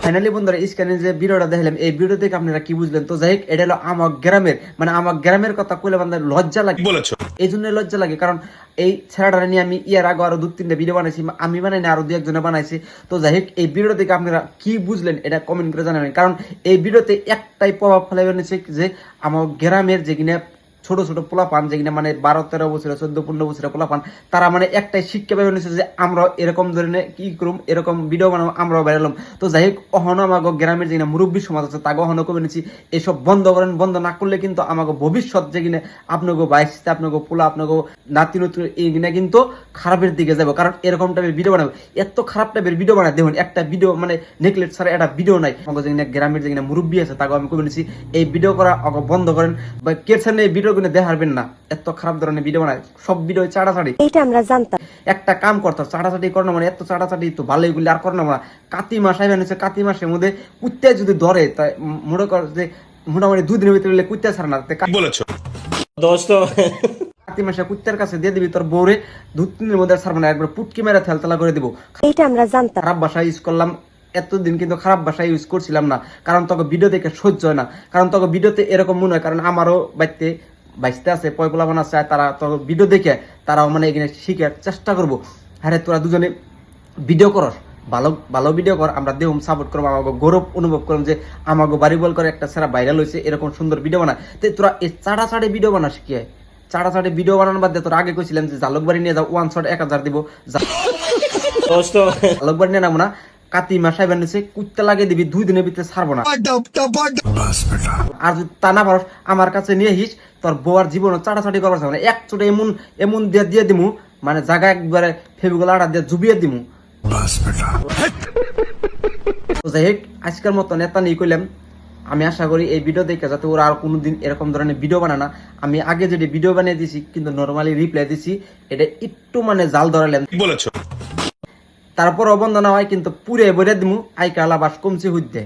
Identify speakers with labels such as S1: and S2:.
S1: Finally বন্ধুরা স্ক্রিনে যে ভিডিওটা দেখলাম, এই ভিডিও থেকে আপনারা কি বুঝলেন? তো যাই হোক, এটা হলো আমার গ্রামের, মানে আমার গ্রামের কথা কইলে বান্ধব লজ্জা লাগে বলেছো। এই জন্য লজ্জা লাগে, কারণ এই ছেড়াটা নিয়ে আমি ইয়ার আগে আরো 2-3টা ভিডিও বানাইছি, আমি বানাইনি, আরো 2-1 জনে বানাইছি। তো যাই হোক, এই ভিডিও থেকে আপনারা কি বুঝলেন এটা কমেন্ট করে জানাবেন, কারণ এই ভিডিওতে একটাই প্রভাব ফেলাইবে যে আমার গ্রামের যে কিনা ছোট ছোট পোলাপান, যেখানে মানে 12-13 বছর 14-15 বছরের পোলাপান, তারা মানে একটাই শিক্ষা পেয়ে নিচ্ছে যে আমরা এরকম ধরনের কি করুম, এরকম ভিডিও বানাবো, আমরাও বেরোলাম। তো যাই হোক, অহনো আমাকে গ্রামের যেখানে মুরব্বী সমাজ আছে তাকে অহনো করে নিচ্ছি, এসব বন্ধ করেন। বন্ধ না করলে কিন্তু আমাকে ভবিষ্যৎ যেখানে আপনাকে বাইসতে, আপনাকে পোলা, আপনাকে নাতি নতুন এইখানে কিন্তু খারাপের দিকে যাবো, কারণ এরকম টাইপের ভিডিও বানাবো। এত খারাপ টাইপের ভিডিও বানায় দেখুন, একটা ভিডিও মানে নেগলেক্ট ছাড়া একটা ভিডিও নাই। আমাকে যেখানে গ্রামের যেখানে মুরব্বী আছে তাকে আমি করে নিচ্ছি, এই ভিডিও করা বন্ধ করেন, বা কেরছেন এই ভিডিও দেখাবেন না। এত খারাপ ধরনের ভিডিও বানায়, সব ভিডিও চাড়াচাড়ি,
S2: এইটা আমরা জানতাম।
S1: একটা কাম করতো, চাড়াচাড়ি করো না, মানে এত চাড়াচাড়ি তো ভালোই গুলি আর করো না। মানে কাতি মাস আইবেন, কাতি মাসের মধ্যে কুত্তে যদি ধরে, তাই মনে কর যে মোটামুটি 2 দিনের ভিতরে কুত্তে ছাড়া না বলেছো দোস্ত। কাতি মাসে কুত্তের কাছে দিয়ে দিবি তোর বউরে, 2-3 দিনের মধ্যে ছাড়বো না, একবার পুটকি মেরে থেলতেলা করে দিব।
S2: এইটা আমরা জানতাম।
S1: খারাপ ভাষা ইউজ করলাম এতদিন, কিন্তু খারাপ ভাষা ইউজ করছিলাম না, কারণ তোকে ভিডিও দেখে সহ্য হয় না, কারণ তোকে ভিডিওতে এরকম মনে হয়, কারণ আমারও বাইতে আছে পয়পলা বানাচ্ছে, তারা তো ভিডিও দেখে তারাও মানে এখানে শিখার চেষ্টা করবো। হ্যাঁ, তোরা দুজনে ভিডিও করস, ভালো ভালো ভিডিও কর, আমরা দেহম সাপোর্ট করবো, আমাকে গৌরব অনুভব করলাম যে আমাকে বাড়ি বল করে একটা সেরা ভাইরাল হয়েছে, এরকম সুন্দর ভিডিও বানায়। তো তোরা এই চাড়াচাড়ি ভিডিও বানাস কি হয়? চাড়াচাড়ি ভিডিও বানানোর বাদ দিয়ে তোরা আগে কইছিলাম যে জালুকবাড়ি নিয়ে যাও, 1 শট 1000 দিব, জালুকবাড়ি নিয়ে নামো না, কাতি মাসায় বানিয়েছে, কুত্তে লাগিয়ে দিবি, 2 দিনের ভিতরে ছাড়বো না। আর যদি তা না পারস, আমার কাছে নিয়ে হিস, তোর বউয়ার জীবন চাটাচাটি করবার মানে এক চোটে এমন এমন দিয়ে দিমু, মানে জায়গা একবারে ফেবিগুলো আড়া দিয়ে জুবিয়ে দিমু। যাই হোক, আজকের মতো নেতা নিয়ে কইলাম। আমি আশা করি এই ভিডিও দেখে যাতে ওরা আর কোনোদিন এরকম ধরনের ভিডিও বানায় না। আমি আগে যেটা ভিডিও বানিয়ে দিছি, কিন্তু নর্মালি রিপ্লাই দিছি, এটা একটু মানে জাল ধরালাম বলেছো। তারপর অবন্ধ না হয় কিন্তু পুরে বলে দিমু, আইকালা বাস কমছে হইতে।